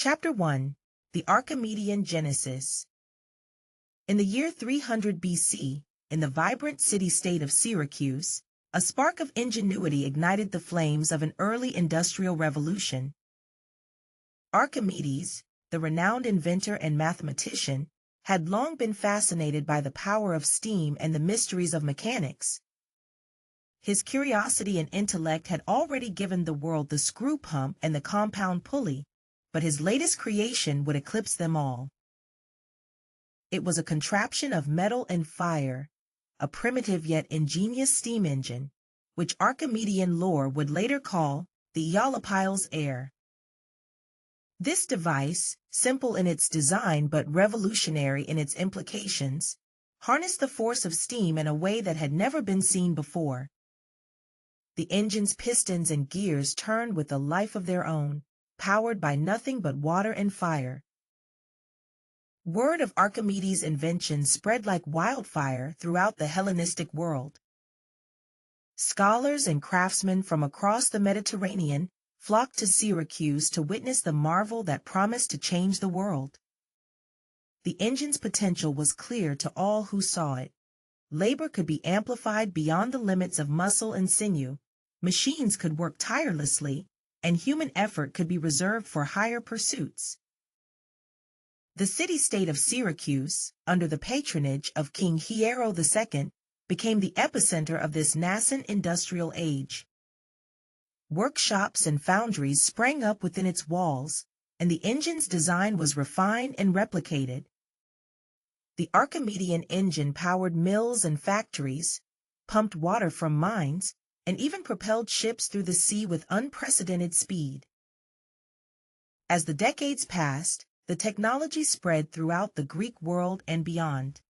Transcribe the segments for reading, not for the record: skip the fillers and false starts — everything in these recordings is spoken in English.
Chapter 1. The Archimedean Genesis. In the year 300 BC, in the vibrant city-state of Syracuse, a spark of ingenuity ignited the flames of an early industrial revolution. Archimedes, the renowned inventor and mathematician, had long been fascinated by the power of steam and the mysteries of mechanics. His curiosity and intellect had already given the world the screw pump and the compound pulley, but his latest creation would eclipse them all. It was a contraption of metal and fire, a primitive yet ingenious steam engine, which Archimedean lore would later call the Aeolipile's Heir. This device, simple in its design but revolutionary in its implications, harnessed the force of steam in a way that had never been seen before. The engine's pistons and gears turned with a life of their own, powered by nothing but water and fire. Word of Archimedes' invention spread like wildfire throughout the Hellenistic world. Scholars and craftsmen from across the Mediterranean flocked to Syracuse to witness the marvel that promised to change the world. The engine's potential was clear to all who saw it. Labor could be amplified beyond the limits of muscle and sinew, machines could work tirelessly, and human effort could be reserved for higher pursuits. The city-state of Syracuse, under the patronage of King Heir II, became the epicenter of this nascent industrial age. Workshops and foundries sprang up within its walls, and the engine's design was refined and replicated. The Archimedean engine powered mills and factories, pumped water from mines, and even propelled ships through the sea with unprecedented speed. As the decades passed, the technology spread throughout the Greek world and beyond.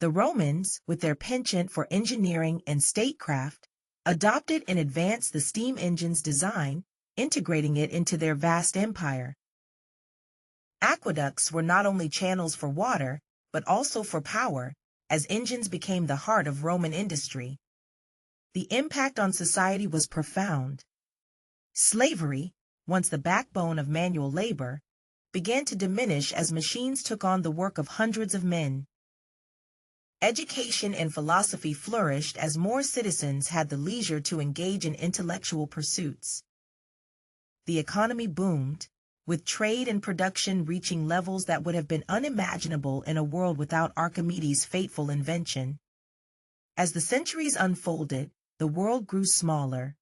The Romans, with their penchant for engineering and statecraft, adopted and advanced the steam engine's design, integrating it into their vast empire. Aqueducts were not only channels for water, but also for power, as engines became the heart of Roman industry. The impact on society was profound. Slavery, once the backbone of manual labor, began to diminish as machines took on the work of hundreds of men. Education and philosophy flourished as more citizens had the leisure to engage in intellectual pursuits. The economy boomed, with trade and production reaching levels that would have been unimaginable in a world without Archimedes' fateful invention. As the centuries unfolded, the world grew smaller.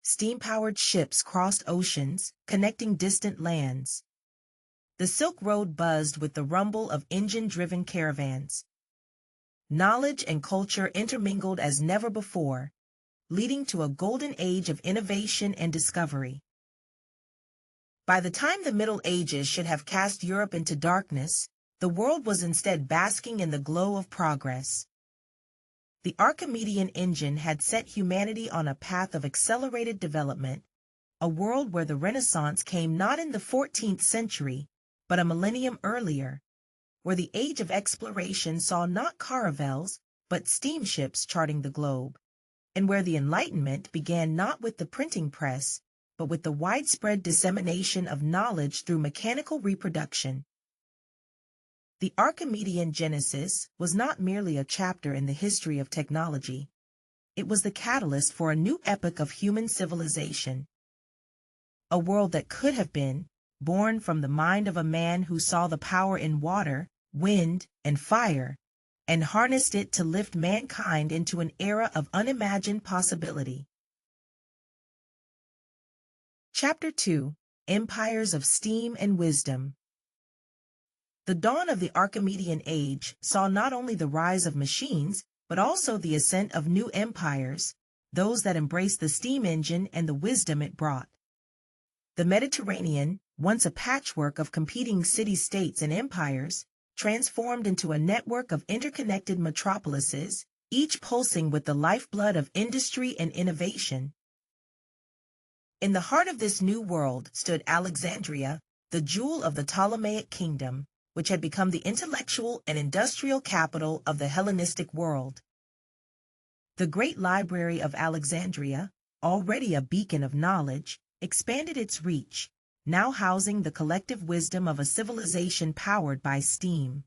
Steam-powered ships crossed oceans, connecting distant lands. The Silk Road buzzed with the rumble of engine-driven caravans. Knowledge and culture intermingled as never before, leading to a golden age of innovation and discovery. By the time the Middle Ages should have cast Europe into darkness, the world was instead basking in the glow of progress. The Archimedean engine had set humanity on a path of accelerated development, a world where the Renaissance came not in the 14th century, but a millennium earlier, where the age of exploration saw not caravels, but steamships charting the globe, and where the Enlightenment began not with the printing press, but with the widespread dissemination of knowledge through mechanical reproduction. The Archimedean Genesis was not merely a chapter in the history of technology. It was the catalyst for a new epoch of human civilization. A world that could have been, born from the mind of a man who saw the power in water, wind, and fire, and harnessed it to lift mankind into an era of unimagined possibility. Chapter 2. Empires of Steam and Wisdom. The dawn of the Archimedean age saw not only the rise of machines, but also the ascent of new empires, those that embraced the steam engine and the wisdom it brought. The Mediterranean, once a patchwork of competing city-states and empires, transformed into a network of interconnected metropolises, each pulsing with the lifeblood of industry and innovation. In the heart of this new world stood Alexandria, the jewel of the Ptolemaic kingdom, which had become the intellectual and industrial capital of the Hellenistic world. The great library of Alexandria, already a beacon of knowledge, expanded its reach, now housing the collective wisdom of a civilization powered by steam.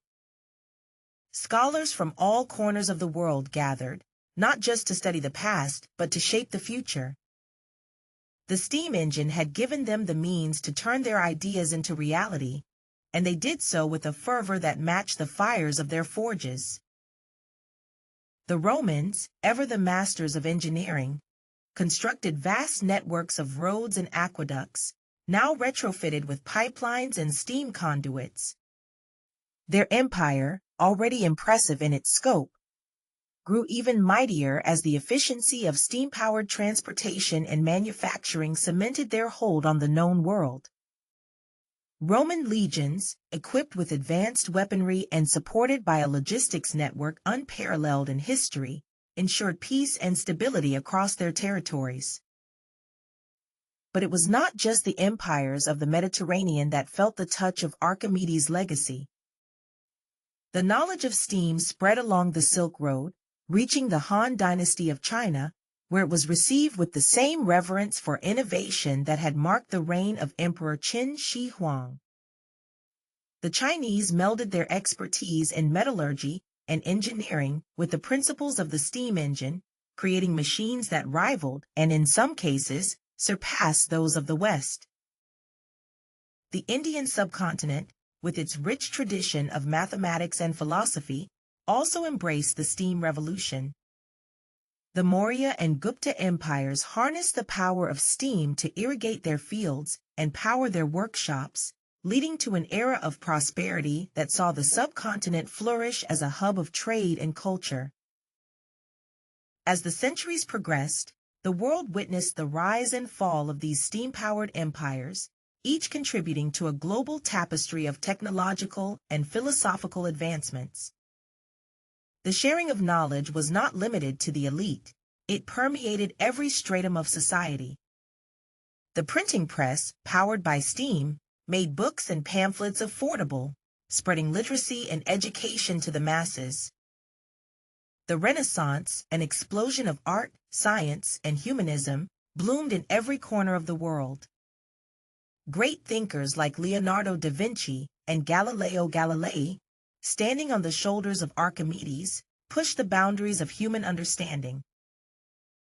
Scholars from all corners of the world gathered, not just to study the past, but to shape the future. The steam engine had given them the means to turn their ideas into reality, and they did so with a fervor that matched the fires of their forges. The Romans, ever the masters of engineering, constructed vast networks of roads and aqueducts, now retrofitted with pipelines and steam conduits. Their empire, already impressive in its scope, grew even mightier as the efficiency of steam-powered transportation and manufacturing cemented their hold on the known world. Roman legions, equipped with advanced weaponry and supported by a logistics network unparalleled in history, ensured peace and stability across their territories. But it was not just the empires of the Mediterranean that felt the touch of Archimedes' legacy. The knowledge of steam spread along the Silk Road, reaching the Han Dynasty of China, where it was received with the same reverence for innovation that had marked the reign of Emperor Qin Shi Huang. The Chinese melded their expertise in metallurgy and engineering with the principles of the steam engine, creating machines that rivaled, and in some cases, surpassed those of the West. The Indian subcontinent, with its rich tradition of mathematics and philosophy, also embraced the steam revolution. The Maurya and Gupta empires harnessed the power of steam to irrigate their fields and power their workshops, leading to an era of prosperity that saw the subcontinent flourish as a hub of trade and culture. As the centuries progressed, the world witnessed the rise and fall of these steam-powered empires, each contributing to a global tapestry of technological and philosophical advancements. The sharing of knowledge was not limited to the elite. It permeated every stratum of society. The printing press, powered by steam, made books and pamphlets affordable, spreading literacy and education to the masses. The Renaissance, an explosion of art, science, and humanism, bloomed in every corner of the world. Great thinkers like Leonardo da Vinci and Galileo Galilei, standing on the shoulders of Archimedes, pushed the boundaries of human understanding.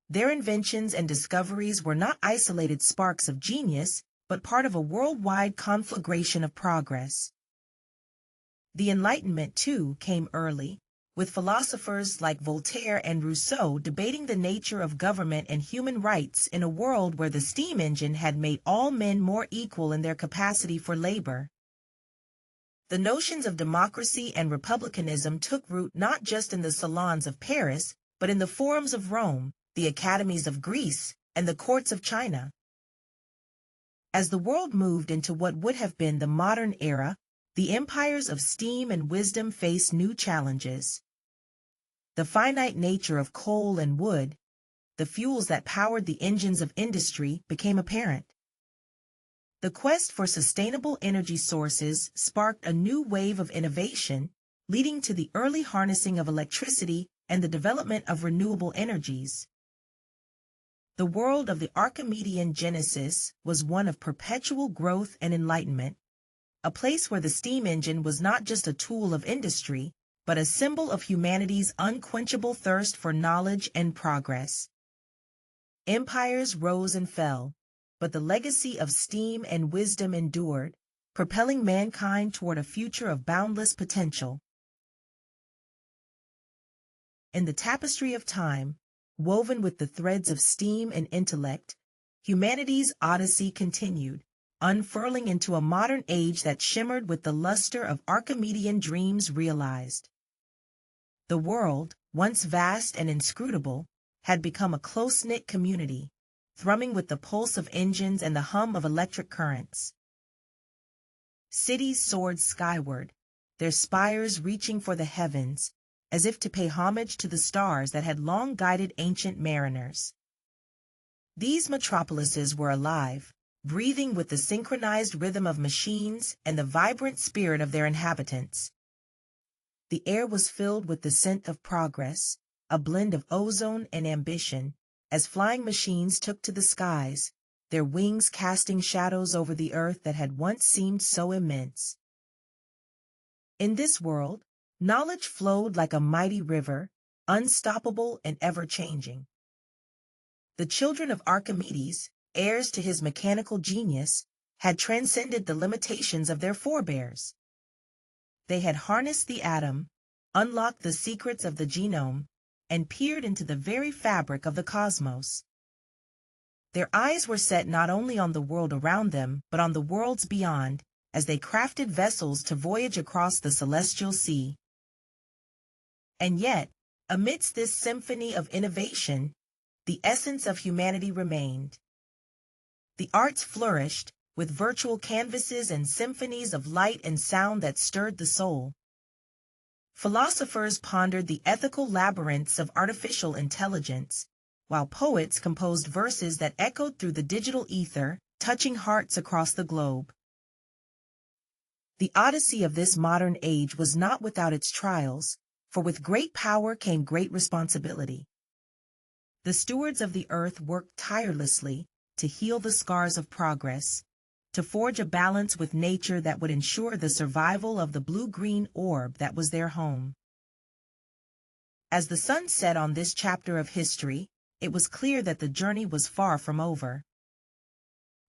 Their inventions and discoveries were not isolated sparks of genius, but part of a worldwide conflagration of progress. The Enlightenment, too, came early, with philosophers like Voltaire and Rousseau debating the nature of government and human rights in a world where the steam engine had made all men more equal in their capacity for labor. The notions of democracy and republicanism took root not just in the salons of Paris, but in the forums of Rome, the academies of Greece, and the courts of China. As the world moved into what would have been the modern era, the empires of steam and wisdom faced new challenges. The finite nature of coal and wood, the fuels that powered the engines of industry, became apparent. The quest for sustainable energy sources sparked a new wave of innovation, leading to the early harnessing of electricity and the development of renewable energies. The world of the Archimedean Genesis was one of perpetual growth and enlightenment, a place where the steam engine was not just a tool of industry, but a symbol of humanity's unquenchable thirst for knowledge and progress. Empires rose and fell, but the legacy of steam and wisdom endured, propelling mankind toward a future of boundless potential. In the tapestry of time, woven with the threads of steam and intellect, humanity's odyssey continued, unfurling into a modern age that shimmered with the luster of Archimedean dreams realized. The world, once vast and inscrutable, had become a close-knit community, thrumming with the pulse of engines and the hum of electric currents. Cities soared skyward, their spires reaching for the heavens, as if to pay homage to the stars that had long guided ancient mariners. These metropolises were alive, breathing with the synchronized rhythm of machines and the vibrant spirit of their inhabitants. The air was filled with the scent of progress, a blend of ozone and ambition, as flying machines took to the skies, their wings casting shadows over the earth that had once seemed so immense. In this world, knowledge flowed like a mighty river, unstoppable and ever-changing. The children of Archimedes, heirs to his mechanical genius, had transcended the limitations of their forebears. They had harnessed the atom, unlocked the secrets of the genome, and peered into the very fabric of the cosmos. Their eyes were set not only on the world around them, but on the worlds beyond, as they crafted vessels to voyage across the celestial sea. And yet, amidst this symphony of innovation, the essence of humanity remained. The arts flourished, with virtual canvases and symphonies of light and sound that stirred the soul. Philosophers pondered the ethical labyrinths of artificial intelligence, while poets composed verses that echoed through the digital ether, touching hearts across the globe. The Odyssey of this modern age was not without its trials, for with great power came great responsibility. The stewards of the earth worked tirelessly to heal the scars of progress, to forge a balance with nature that would ensure the survival of the blue-green orb that was their home. As the sun set on this chapter of history, it was clear that the journey was far from over.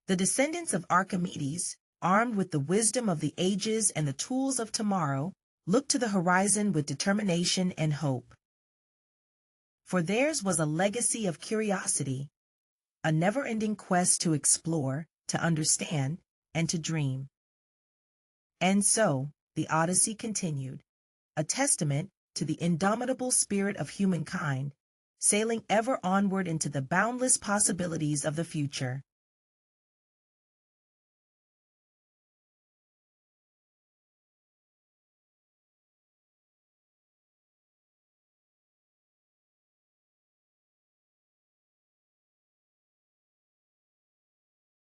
The descendants of Archimedes, armed with the wisdom of the ages and the tools of tomorrow, looked to the horizon with determination and hope. For theirs was a legacy of curiosity, a never-ending quest to explore, to understand, and to dream. And so, the Odyssey continued, a testament to the indomitable spirit of humankind, sailing ever onward into the boundless possibilities of the future.